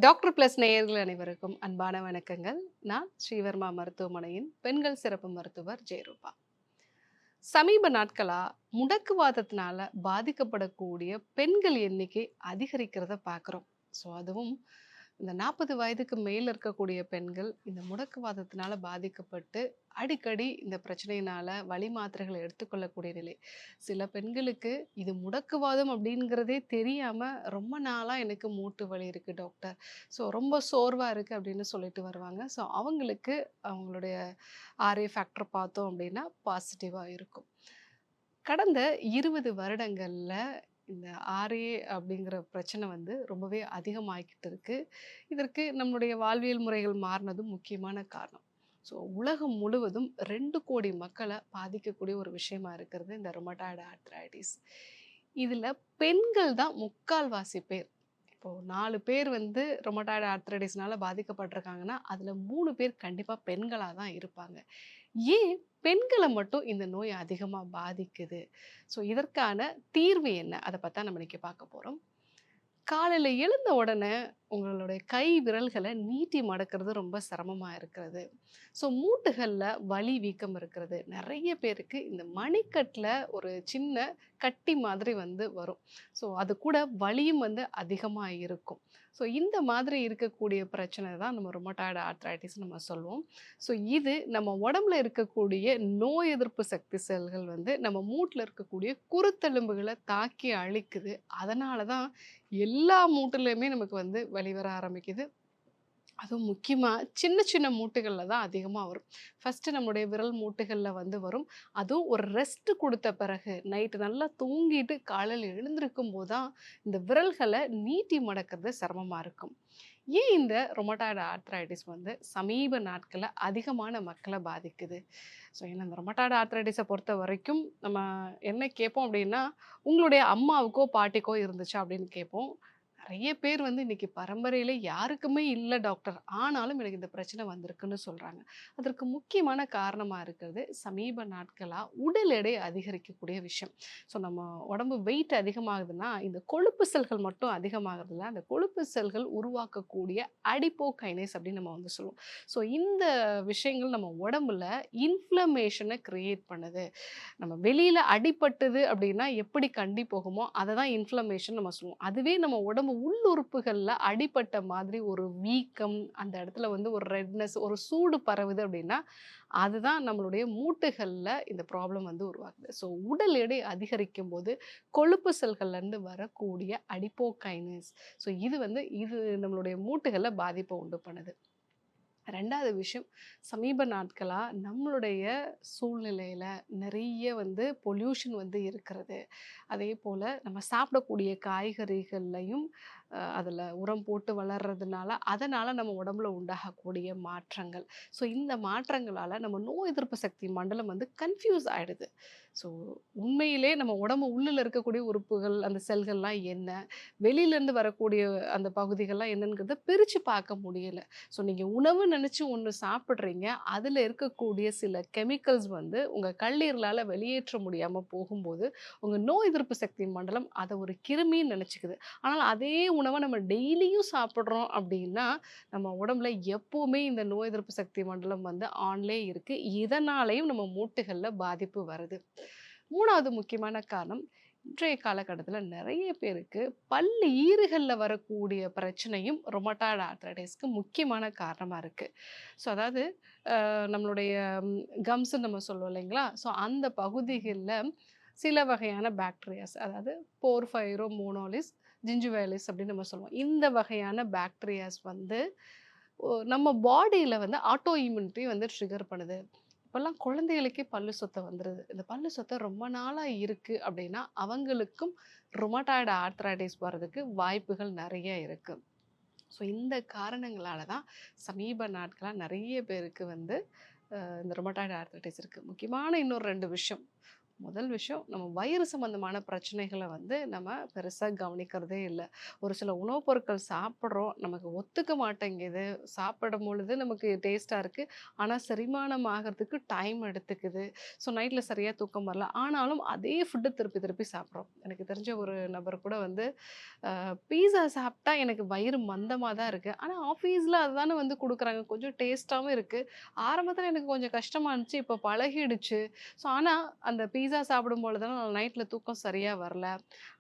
Doctor plus நேயர்கள் அனைவருக்கும் அன்பான வணக்கங்கள். நான் ஸ்ரீவர்மா மருத்துவமனையின் பெண்கள் சிறப்பு மருத்துவர் ஜெயரூபா. சமீப நாட்களா முடக்குவாதத்தினால பாதிக்கப்படக்கூடிய பெண்கள் எண்ணிக்கை அதிகரிக்கிறத பார்க்குறோம். ஸோ அதுவும் இந்த 40 வயதுக்கு மேல இருக்கக்கூடிய பெண்கள் இந்த முடக்குவாதத்தினால பாதிக்கப்பட்டு அடிக்கடி இந்த பிரச்சனையினால வலி மாத்திரைகளை எடுத்துக்கொள்ளக்கூடிய நிலை. சில பெண்களுக்கு இது முடக்குவாதம் அப்படிங்கிறதே தெரியாம ரொம்ப நாளா எனக்கு மூட்டு வலி இருக்கு டாக்டர். ஸோ ரொம்ப சோர்வா இருக்கு அப்படின்னு சொல்லிட்டு வருவாங்க. ஸோ அவங்களுக்கு அவங்களுடைய ஆர்ஏ ஃபேக்டர் பார்த்தோம் அப்படின்னா பாசிட்டிவா இருக்கும். கடந்த 20 வருடங்கள்ல இந்த ஆர்ஏ அப்படிங்கிற பிரச்சனை வந்து ரொம்பவே அதிகமாகிக்கிட்டு இருக்கு. இதற்கு நம்மளுடைய வாழ்வியல் முறைகள் மாறினதும் முக்கியமான காரணம். ஸோ உலகம் முழுவதும் 2 கோடி மக்களை பாதிக்கக்கூடிய ஒரு விஷயமா இருக்கிறது இந்த ருமட்டாய்டு ஆர்த்ரைட்டிஸ். இதில் பெண்கள் தான் முக்கால்வாசி பேர். இப்போ 4 பேர் வந்து ருமட்டாய்டு ஆர்த்ரைட்டிஸ்னால பாதிக்கப்பட்டிருக்காங்கன்னா அதில் 3 பேர் கண்டிப்பாக பெண்களாக தான் இருப்பாங்க. ஏன் பெண்கள மட்டும் இந்த நோய் அதிகமா பாதிக்குது? ஸோ இதற்கான தீர்வு என்ன? அத பத்தி தான் நம்ம இன்னைக்கு பார்க்க போறோம். காலையில எழுந்த உடனே உங்களுடைய கை விரல்கள நீட்டி மடக்கிறது ரொம்ப சிரமமா இருக்கிறது. ஸோ மூட்டுகள்ல வலி, வீக்கம் இருக்கிறது. நெறைய பேருக்கு இந்த மணிக்கட்டுல ஒரு சின்ன கட்டி மாதிரி வந்து வரும். ஸோ அது கூட வலியும் வந்து அதிகமா இருக்கும். ஸோ இந்த மாதிரி இருக்கக்கூடிய பிரச்சனை தான் நம்ம ருமட்டாய்டு ஆர்த்ரைட்டிஸ்ன்னு நம்ம சொல்லுவோம். ஸோ இது நம்ம உடம்புல இருக்கக்கூடிய நோய் எதிர்ப்பு சக்தி செல்கள் வந்து நம்ம மூட்டுல இருக்கக்கூடிய குருத்தெலும்புகள தாக்கி அழிக்குது. அதனால தான் எல்லா மூட்டுலயுமே நமக்கு வந்து வலி வர ஆரம்பிக்குது. அதுவும் முக்கியமா சின்ன சின்ன மூட்டுகள்ல தான் அதிகமா வரும். ஃபர்ஸ்ட்டு நம்முடைய விரல் மூட்டுகள்ல வந்து வரும். அதுவும் ஒரு ரெஸ்ட் குடுத்த பிறகு, நைட்டு நல்லா தூங்கிட்டு காலையில எழுந்திருக்கும்போது தான், இந்த விரல்கள நீட்டி மடக்கிறது சிரமமா இருக்கும். ஏன் இந்த ரொமட்டாய்டு ஆர்த்ரைட்டிஸ் வந்து சமீப நாட்கள்ல அதிகமான மக்கள பாதிக்குது? ஸோ ஏன்னா இந்த ரொமட்டாய்டு ஆர்த்ரைட்டிஸ பொறுத்தவரைக்கும் நம்ம என்ன கேட்போம் அப்டின்னா, "உங்களுடைய அம்மாவுக்கோ, பாட்டிக்கோ இருந்துச்சா?" அப்படின்னு கேட்போம். நெறைய பேர் வந்து இன்னைக்கு பரம்பரையில யாருக்குமே இல்ல டாக்டர். ஆனாலும் எனக்கு இந்த பிரச்சனை வந்திருக்குன்னு சொல்றாங்க. அதற்கு முக்கியமான காரணமா இருக்கிறது சமீப நாட்களா உடல் எடை அதிகரிக்கக்கூடிய விஷயம். ஸோ நம்ம உடம்பு வெயிட் அதிகமாகுதுன்னா, இந்த கொழுப்பு செல்கள் மட்டும் அதிகமாகறதில்ல. அந்த கொழுப்பு செல்கள் உருவாக்கக்கூடிய அடிப்போகைனேஸ் அப்படின்னு நம்ம வந்து சொல்லுவோம். ஸோ இந்த விஷயங்கள் நம்ம உடம்புல இன்ஃப்ளமேஷன கிரியேட் பண்ணுது. நம்ம வெளியில அடிபட்டது அப்படின்னா எப்படி கண்டி போகுமோ அதை தான் இன்ஃப்ளமேஷன் நம்ம சொல்லுவோம். அதுவே நம்ம உடம்பு உள்ளுறுப்புகள்ல அடிபட்ட மாதிரி ஒரு வீக்கம், அந்த இடத்துல வந்து ஒரு ரெட்னஸ், ஒரு சூடு பரவுது அப்படின்னா, அதுதான் நம்மளுடைய மூட்டுகள்ல இந்த ப்ராப்ளம் வந்து உருவாகுது. ஸோ உடல் எடை அதிகரிக்கும்போது கொழுப்பு செல்கள்லேருந்து வரக்கூடிய அடிப்போகைனஸ், ஸோ இது நம்மளுடைய மூட்டுகள்ல பாதிப்பை உண்டு பண்ணுது. 2வது விஷயம், சமீப நாட்களா நம்மளுடைய சூழ்நிலையில நெறைய வந்து பொல்யூஷன் வந்து இருக்கிறது. அதேபோல நம்ம சாப்பிடக்கூடிய காய்கறிகள்லயும் அதில உரம் போட்டு வளர்றதுனால, அதனால நம்ம உடம்புல உண்டாகக்கூடிய மாற்றங்கள். ஸோ இந்த மாற்றங்களால நம்ம நோய் எதிர்ப்பு சக்தி மண்டலம் வந்து கன்ஃப்யூஸ் ஆயிடுது. ஸோ உண்மையிலே நம்ம உடம்பு உள்ளுல இருக்கக்கூடிய உறுப்புகள், அந்த செல்கள்லாம் என்ன? வெளியிலேருந்து வரக்கூடிய அந்த பகுதிகள்லாம் என்னங்கிறத பிரிச்சு பார்க்க முடியல. ஸோ நீங்க உணவு நினைச்சு ஒண்ணு சாப்பிடுறீங்க. அதுல இருக்கக்கூடிய சில கெமிக்கல்ஸ் வந்து உங்க கல்லீரலால வெளியேற்ற முடியாம போகும்போது, உங்க நோய் எதிர்ப்பு சக்தி மண்டலம் அத ஒரு கிருமின்னு நினைச்சுக்குது. ஆனால் அதே உணவ நம்ம டெய்லியும் சாப்பிடுறோம் அப்படின்னா, நம்ம உடம்புல எப்பவுமே இந்த நோய் எதிர்ப்பு சக்தி மண்டலம் வந்து ஆன்லயே இருக்கு. இதனாலயும் நம்ம மூட்டுகள்ல பாதிப்பு வருது. 3வது முக்கியமான காரணம், இன்றைய காலகட்டத்தில நெறைய பேருக்கு பல்லு ஈறுகள்ல வரக்கூடிய பிரச்சனையும் ருமட்டாய்டு ஆர்த்ரைட்டிஸ்க்கு முக்கியமான காரணமா இருக்கு. ஸோ அதாவது நம்மளுடைய கம்ஸ்ன்னு நம்ம சொல்லுவோம் இல்லைங்களா? ஸோ அந்த பகுதிகள்ல சில வகையான பாக்டீரியாஸ், அதாவது போர்ஃபைரோமோனாலிஸ், ஜிஞ்சுவேலிஸ் அப்படின்னு நம்ம சொல்லுவோம். இந்த வகையான பாக்டீரியாஸ் வந்து நம்ம பாடியில வந்து ஆட்டோ இம்யூனிட்டி வந்து ட்ரிகர் பண்ணுது. இப்போல்லாம் குழந்தைகளுக்கே பல்லு சொத்தை வந்துருது. இந்த பல்லு சொத்தை ரொம்ப நாளா இருக்கு அப்படின்னா, அவங்களுக்கும் ருமட்டாய்டு ஆர்த்ரைட்டிஸ் வர்றதுக்கு வாய்ப்புகள் நெறைய இருக்கு. ஸோ இந்த காரணங்களால தான் சமீப நாட்களா நெறைய பேருக்கு வந்து இந்த ருமட்டாய்டு ஆர்த்ரைட்டிஸ் இருக்கு. முக்கியமான இன்னொரு 2 விஷயம். முதல் விஷயம் நம்ம வயிறு சம்பந்தமான பிரச்சனைகளை வந்து நம்ம பெருசாக கவனிக்கிறதே இல்லை. ஒரு சில உணவுப் பொருட்கள் சாப்பிட்றோம், நமக்கு ஒத்துக்க மாட்டேங்குது. சாப்பிடும் பொழுது நமக்கு டேஸ்ட்டாக இருக்குது, ஆனால் செரிமானம் ஆகிறதுக்கு டைம் எடுத்துக்குது. ஸோ நைட்டில் சரியாக தூக்கம் வரல, ஆனாலும் அதே ஃபுட்டு திருப்பி திருப்பி சாப்பிட்றோம். எனக்கு தெரிஞ்ச ஒரு நபர் கூட வந்து பீஸா சாப்பிட்டா எனக்கு வயிறு மந்தமாக தான் இருக்குது, ஆனால் ஆஃபீஸில் அதுதானே வந்து கொடுக்குறாங்க, கொஞ்சம் டேஸ்ட்டாகவும் இருக்குது. ஆரம்பத்தில் எனக்கு கொஞ்சம் கஷ்டமாக இருந்துச்சு, இப்போ பழகிடுச்சு. ஸோ ஆனால் அந்த பீஸா சாப்பிடும்பொழுதெல்லாம் நான் நைட்டில் தூக்கம் சரியாக வரல.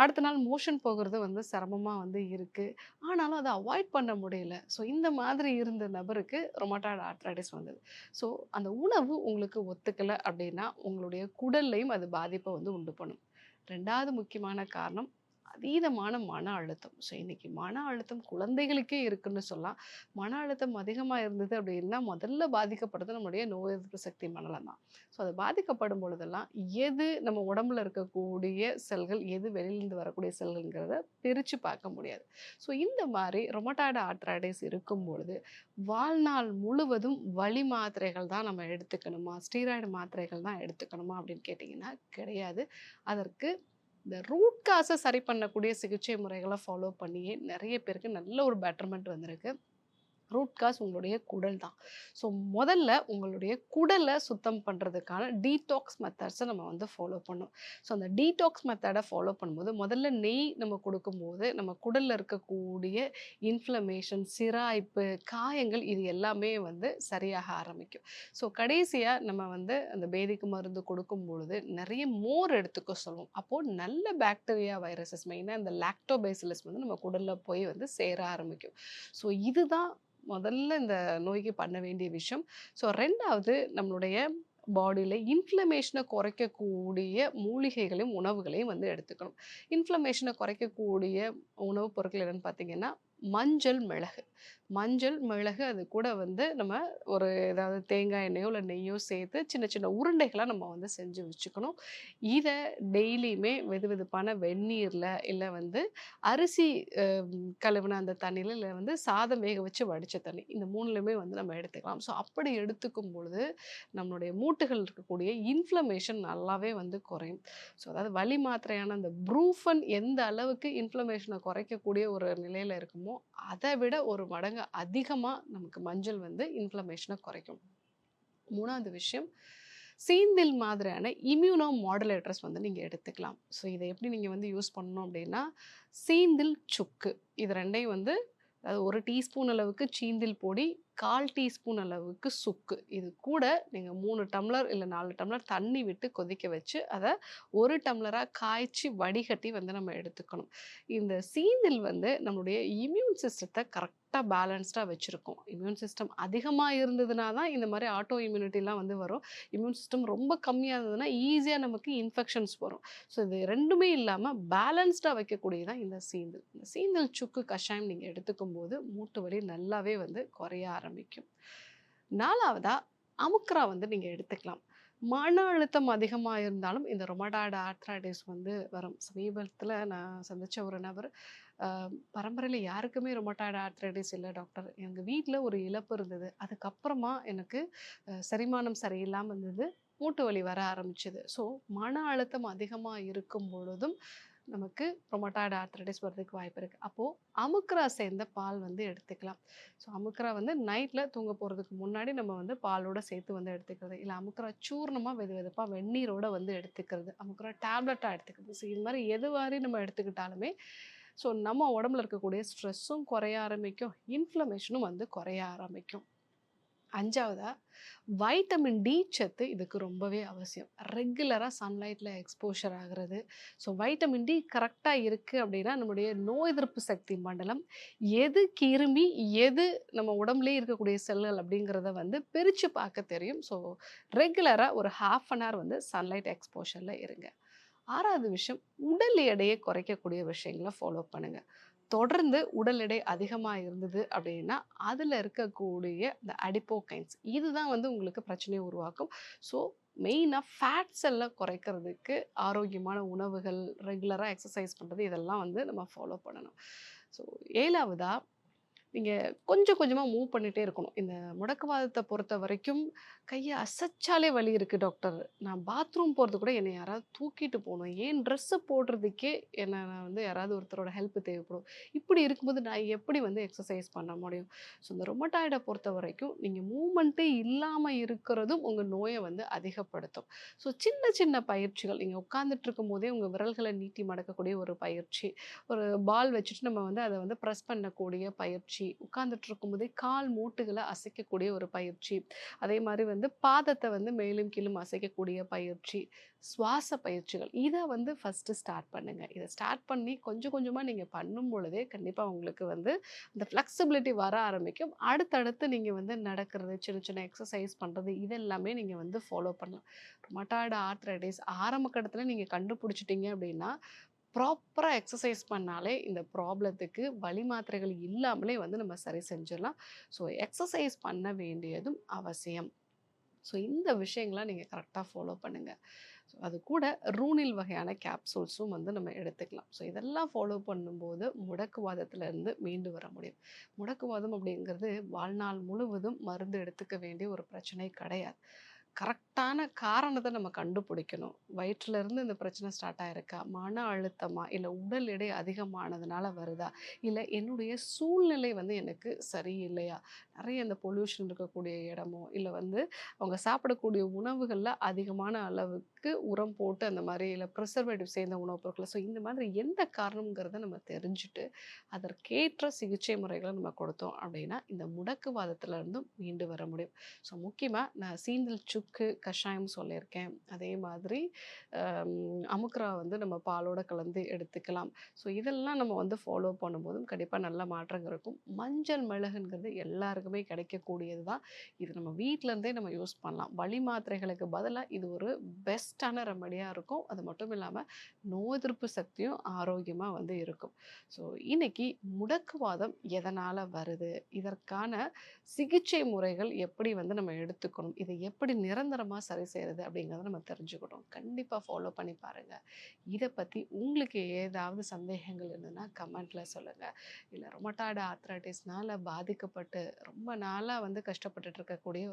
அடுத்த நாள் மோஷன் போகிறது வந்து சிரமமா வந்து இருக்கு. ஆனாலும் அத அவாய்ட் பண்ண முடியல. ஸோ இந்த மாதிரி இருந்த நபருக்கு ரொமட்டாய்டு ஆர்த்ரைட்டிஸ் வந்தது. ஸோ அந்த உணவு உங்களுக்கு ஒத்துக்கல அப்படின்னா, உங்களுடைய குடல்லையும் அது பாதிப்ப வந்து உண்டு பண்ணும். 2வது முக்கியமான காரணம் அதீதமான மன அழுத்தம். ஸோ இன்னைக்கு மன அழுத்தம் குழந்தைகளுக்கே இருக்குன்னு சொல்லலாம். மன அழுத்தம் அதிகமா இருந்தது அப்படின்னா, முதல்ல பாதிக்கப்படுறது நம்முடைய நோய் எதிர்ப்பு சக்தி மண்டலம் தான். ஸோ அது பாதிக்கப்படும் பொழுதெல்லாம், எது நம்ம உடம்புல இருக்கக்கூடிய செல்கள், எது வெளியிலேருந்து வரக்கூடிய செல்கள்ங்கிறத பிரிச்சு பார்க்க முடியாது. ஸோ இந்த மாரி ரொமட்டாய்டு ஆர்த்ரைட்டிஸ் இருக்கும் பொழுது, வாழ்நாள் முழுவதும் வலி மாத்திரைகள் தான் நம்ம எடுத்துக்கணுமா? ஸ்டீராய்டு மாத்திரைகள் தான் எடுத்துக்கணுமா? அப்படின்னு கேட்டிங்கன்னா கிடையாது. அதற்கு இந்த ரூட் காஸை சரி பண்ணக்கூடிய சிகிச்சை முறைகளை ஃபாலோ பண்ணியே நிறைய பேருக்கு நல்ல ஒரு பெட்டர்மெண்ட் வந்திருக்கு. ரூட் காஸ் உங்களுடைய குடல் தான். ஸோ முதல்ல உங்களுடைய குடலை சுத்தம் பண்ணுறதுக்கான டீடாக்ஸ் மெத்தட்ஸை நம்ம வந்து ஃபாலோ பண்ணணும். ஸோ அந்த டீடாக்ஸ் மெத்தடை ஃபாலோ பண்ணும்போது முதல்ல நெய் நம்ம கொடுக்கும்போது நம்ம குடலில் இருக்கக்கூடிய இன்ஃப்ளமேஷன், சிராய்ப்பு, காயங்கள் இது எல்லாமே வந்து சரியாக ஆரம்பிக்கும். ஸோ கடைசியாக நம்ம வந்து அந்த பேதிக்கு மருந்து கொடுக்கும் பொழுது நிறைய மோர் எடுத்துக்க சொல்லுவோம். அப்போது நல்ல பாக்டீரியா வைரஸஸ் மெயினாக இந்த லாக்டோபேசிலஸ் வந்து நம்ம குடலில் போய் வந்து சேர ஆரம்பிக்கும். ஸோ இதுதான் முதல்ல இந்த நோய்க்கு பண்ண வேண்டிய விஷயம். ஸோ 2வது நம்மளுடைய பாடியில இன்ஃப்ளமேஷனை குறைக்கக்கூடிய மூலிகைகளையும், உணவுகளையும் வந்து எடுத்துக்கணும். இன்ஃப்ளமேஷனை குறைக்கக்கூடிய உணவுப் பொருட்கள் என்னன்னு பார்த்தீங்கன்னா, மஞ்சள், மிளகு. மஞ்சள், மிளகு அது கூட வந்து நம்ம ஒரு ஏதாவது தேங்காய் எண்ணெயோ இல்லை நெய்யோ சேர்த்து சின்ன சின்ன உருண்டைகளா நம்ம வந்து செஞ்சு வச்சுக்கணும். இதை டெய்லியுமே வெதுவெதுப்பான வெந்நீர்ல இல்லை வந்து அரிசி கழுவின அந்த தண்ணியில, இல்லை வந்து சாதம் வேக வச்சு வடிச்ச தண்ணி, இந்த 3லயுமே வந்து நம்ம எடுத்துக்கலாம். ஸோ அப்படி எடுத்துக்கும் பொழுது நம்மளுடைய மூட்டுகள் இருக்கக்கூடிய இன்ஃப்ளமேஷன் நல்லாவே வந்து குறையும். ஸோ அதாவது வலி மாத்திரையான அந்த ப்ரூஃபன் எந்த அளவுக்கு இன்ஃப்ளமேஷனை குறைக்கக்கூடிய ஒரு நிலையில இருக்குமோ, அதை விட ஒரு மடங்கு அதிகமா நமக்கு மஞ்சள் வந்து இன்ஃப்ளமேஷனை குறைக்கும். 3வது விஷயம், சீந்தில் மாதிரியான இம்யூனோ மாடுலேட்டர்ஸ் வந்து நீங்கள் எடுத்துக்கலாம். ஸோ இதை எப்படி நீங்கள் வந்து யூஸ் பண்ணணும் அப்படின்னா, சீந்தில் சுக்கு இது 2யும் வந்து, அதாவது 1 டீஸ்பூன் அளவுக்கு சீந்தில் பொடி, 1/4 டீஸ்பூன் அளவுக்கு சுக்கு, இது கூட நீங்கள் 3 டம்ளர் இல்லை 4 டம்ளர் தண்ணி விட்டு கொதிக்க வச்சு அதை 1 டம்ளராக காய்ச்சி வடிகட்டி வந்து நம்ம எடுத்துக்கணும். இந்த சீந்தில் வந்து நம்மளுடைய இம்யூன் சிஸ்டத்தை கரெக்டாக பேலன்ஸ்டாக வச்சுருக்கோம். இம்யூன் சிஸ்டம் அதிகமாக இருந்ததுனா தான் இந்த மாதிரி ஆட்டோ இம்யூனிட்டிலாம் வந்து வரும். இம்யூன் சிஸ்டம் ரொம்ப கம்மியாக இருந்ததுன்னா ஈஸியாக நமக்கு இன்ஃபெக்ஷன்ஸ் வரும். ஸோ இது 2மே இல்லாமல் பேலன்ஸ்டாக வைக்கக்கூடியதான் இந்த சீந்தில். இந்த சீந்தில் சுக்கு கஷாயம் நீங்கள் எடுத்துக்கும் போது மூட்டு வலி நல்லாவே வந்து குறைய ஆரம்பிக்கும். 4வதா அமுக்ரா வந்து நீங்க எடுத்துக்கலாம். மன அழுத்தம் அதிகமா இருந்தாலும் இந்த ரொமட்டாய்டு ஆர்த்ரைட்டிஸ் வந்து வரும். சமீபத்துல நான் சந்திச்ச ஒரு நபர், அ பரம்பரையில யாருக்குமே ரொமட்டாய்டு ஆர்த்ரைட்டிஸ் இல்ல டாக்டர். எங்க வீட்ல ஒரு இழப்பு இருந்தது. அதுக்கப்புறமா எனக்கு செரிமானம் சரியில்லாம இருந்தது. மூட்டு வலி வர ஆரம்பிச்சது. ஸோ மன அழுத்தம் அதிகமா இருக்கும் பொழுதும் நமக்கு ரொமட்டாய்டு ஆர்த்ரைட்டிஸ் வரதுக்கு வாய்ப்பு இருக்கு. அப்போ அமுக்ரா சேர்ந்த பால் வந்து எடுத்துக்கலாம். ஸோ அமுக்ரா வந்து நைட்ல தூங்க போறதுக்கு முன்னாடி நம்ம வந்து பாலோட சேர்த்து வந்து எடுத்துக்கிறது. இல்ல அமுக்ரா சூர்ணமா வெதுவெதுப்பா வெந்நீரோட வந்து எடுத்துக்கிறது. அமுக்ரா டேப்லெட்டா எடுத்துக்கிறது. ஸோ இது மாரி எது மாரி நம்ம எடுத்துக்கிட்டாலுமே, ஸோ நம்ம உடம்புல இருக்கக்கூடிய ஸ்ட்ரெஸ்ஸும் குறைய ஆரம்பிக்கும். இன்ஃப்ளமேஷனும் வந்து குறைய ஆரம்பிக்கும். 5வதா வைட்டமின் டி சத்து இதுக்கு ரொம்பவே அவசியம். ரெகுலரா சன்லைட்ல எக்ஸ்போஷர் ஆகுறது. ஸோ வைட்டமின் டி கரெக்ட்டா இருக்கு அப்படின்னா, நம்முடைய நோய் எதிர்ப்பு சக்தி மண்டலம் எது கிருமி, எது நம்ம உடம்புலயே இருக்கக்கூடிய செல்கள் அப்படிங்கிறத வந்து பிரிச்சு பார்க்க தெரியும். ஸோ ரெகுலரா ஒரு 1/2 அன் ஹவர் வந்து சன்லைட் எக்ஸ்போஷர்ல இருங்க. 6வது விஷயம், உடல் எடையை குறைக்கக்கூடிய விஷயங்கள ஃபாலோ பண்ணுங்க. தொடர்ந்து உடல் எடை அதிகமா இருந்தது அப்படின்னா, அதுல இருக்கக்கூடிய இந்த அடிப்போகைன்ஸ் இதுதான் வந்து உங்களுக்கு பிரச்சனைய உருவாக்கும். ஸோ மெயினா ஃபேட்ஸ் எல்லாம் குறைக்கிறதுக்கு ஆரோக்கியமான உணவுகள், ரெகுலரா எக்சர்சைஸ் பண்றது இதெல்லாம் வந்து நம்ம ஃபாலோ பண்ணணும். ஸோ 7வதா நீங்கள் கொஞ்சம் கொஞ்சமாக மூவ் பண்ணிகிட்டே இருக்கணும். இந்த முடக்குவாதத்தை பொறுத்த வரைக்கும் கையை அசைச்சாலே வலி இருக்குது டாக்டர், நான் பாத்ரூம் போகிறது கூட என்னை யாராவது தூக்கிட்டு போகணும், ஏன் ட்ரெஸ்ஸு போடுறதுக்கே என்னை நான் வந்து யாராவது ஒருத்தரோட ஹெல்ப் தேவைப்படும். இப்படி இருக்கும்போது நான் எப்படி வந்து எக்ஸசைஸ் பண்ண முடியும்? ஸோ இந்த ரொமட்டாய்டை பொறுத்த வரைக்கும் நீங்கள் மூமெண்ட்டே இல்லாமல் இருக்கிறதும் உங்கள் நோயை வந்து அதிகப்படுத்தும். ஸோ சின்ன சின்ன பயிற்சிகள், நீங்கள் உட்காந்துட்டு இருக்கும்போதே உங்கள் விரல்களை நீட்டி மடக்கக்கூடிய ஒரு பயிற்சி, ஒரு பால் வச்சுட்டு நம்ம வந்து அதை வந்து ப்ரெஸ் பண்ணக்கூடிய பயிற்சி, உட்காந்துட்டு இருக்கும்போதே கால் மூட்டுகளை அசைக்கக்கூடிய ஒரு பயிற்சி, அதே மாதிரி வந்து பாதத்தை வந்து மேலும் கீழும் அசைக்கக்கூடிய பயிற்சி, சுவாச பயிற்சிகள், இதை வந்து ஃபஸ்ட்டு ஸ்டார்ட் பண்ணுங்கள். இதை ஸ்டார்ட் பண்ணி கொஞ்சம் கொஞ்சமாக நீங்கள் பண்ணும் பொழுதே கண்டிப்பாக உங்களுக்கு வந்து இந்த ஃப்ளெக்சிபிலிட்டி வர ஆரம்பிக்கும். அடுத்தடுத்து நீங்கள் வந்து நடக்கிறது, சின்ன சின்ன எக்ஸசைஸ் பண்ணுறது, இதெல்லாமே நீங்கள் வந்து ஃபாலோ பண்ணலாம். ரொமட்டாய்டு ஆர்த்ரைட்டிஸ் ஆரம்ப கட்டத்தில் நீங்கள் கண்டுபிடிச்சிட்டிங்க அப்படின்னா, ப்ராப்பராக எக்ஸசைஸ் பண்ணாலே இந்த ப்ராப்ளத்துக்கு வலி மாத்திரைகள் இல்லாமலே வந்து நம்ம சரி செஞ்சிடலாம். ஸோ எக்ஸசைஸ் பண்ண வேண்டியதும் அவசியம். ஸோ இந்த விஷயங்களை நீங்கள் கரெக்டாக ஃபாலோ பண்ணுங்கள். ஸோ அது கூட ரூனில் வகையான கேப்சூல்ஸும் வந்து நம்ம எடுத்துக்கலாம். ஸோ இதெல்லாம் ஃபாலோ பண்ணும்போது முடக்குவாதத்திலேருந்து மீண்டு வர முடியும். முடக்குவாதம் அப்படிங்கிறது வாழ்நாள் முழுவதும் மருந்து எடுத்துக்க வேண்டிய ஒரு பிரச்சனை கிடையாது. கரெக்டான காரணத்தை நம்ம கண்டுபிடிக்கணும். வயிற்றிலிருந்து இந்த பிரச்சனை ஸ்டார்ட் ஆயிருக்கா? மன அழுத்தமா? இல்ல உடல் எடை அதிகமானதுனால வருதா? இல்ல என்னுடைய சூழ்நிலை வந்து எனக்கு சரியில்லையா? நெறைய இந்த பொல்யூஷன் இருக்கக்கூடிய இடமோ, இல்ல வந்து அவங்க சாப்பிடக்கூடிய உணவுகள்ல அதிகமான அளவுக்கு உரம் போட்டு அந்த மாரி இல்ல ப்ரிசர்வேட்டிவ் சேர்ந்த உணவுப் பொருட்கள். ஸோ இந்த மாதிரி எந்த காரணம்ங்கிறத நம்ம தெரிஞ்சுட்டு, அதற்கேற்ற சிகிச்சை முறைகள நம்ம கொடுத்தோம் அப்படின்னா, இந்த முடக்குவாதத்துல இருந்தும் மீண்டு வர முடியும். ஸோ முக்கியமா நான் சீந்தல் சுக்கு கஷாயம் சொல்லியிருக்கேன். அதே மாதிரி அமுக்குரா வந்து நம்ம பாலோட கலந்து எடுத்துக்கலாம். ஸோ இதெல்லாம் நம்ம வந்து ஃபாலோ பண்ணும்போதும் கண்டிப்பாக நல்ல மாற்றங்கள் இருக்கும். மஞ்சள் மிளகுங்கிறது எல்லாருக்குமே கிடைக்கக்கூடியது தான். இது நம்ம வீட்டிலேருந்தே நம்ம யூஸ் பண்ணலாம். வலி மாத்திரைகளுக்கு பதிலாக இது ஒரு பெஸ்ட்டான ரெமடியாக இருக்கும். அது மட்டும் இல்லாமல் நோய் எதிர்ப்பு சக்தியும் ஆரோக்கியமாக வந்து இருக்கும். ஸோ இன்னைக்கு முடக்குவாதம் எதனால் வருது, இதற்கான சிகிச்சை முறைகள் எப்படி வந்து நம்ம எடுத்துக்கணும், இதை எப்படி நிரந்தரமாக சரி செய்கிறது அப்படிங்கிறத நம்ம தெரிஞ்சுக்கிட்டோம். கண்டிப்பாக ஃபாலோ பண்ணி பாருங்கள். இதை பற்றி உங்களுக்கு ஏதாவது சந்தேகங்கள் இருந்ததுன்னா கமெண்ட்டில் சொல்லுங்கள். இல்லை ரொமட்டாய்டு ஆர்த்ரைட்டிஸ்னால் பாதிக்கப்பட்டு ரொம்ப நாளாக வந்து கஷ்டப்பட்டுட்டு இருக்கக்கூடிய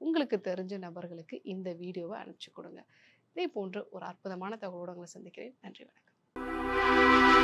உங்களுக்கு தெரிஞ்ச நபர்களுக்கு இந்த வீடியோவை அனுப்பிச்சி கொடுங்க. இதே போன்று ஒரு அற்புதமான தகவலோடு உங்களை சந்திக்கிறேன். நன்றி, வணக்கம்.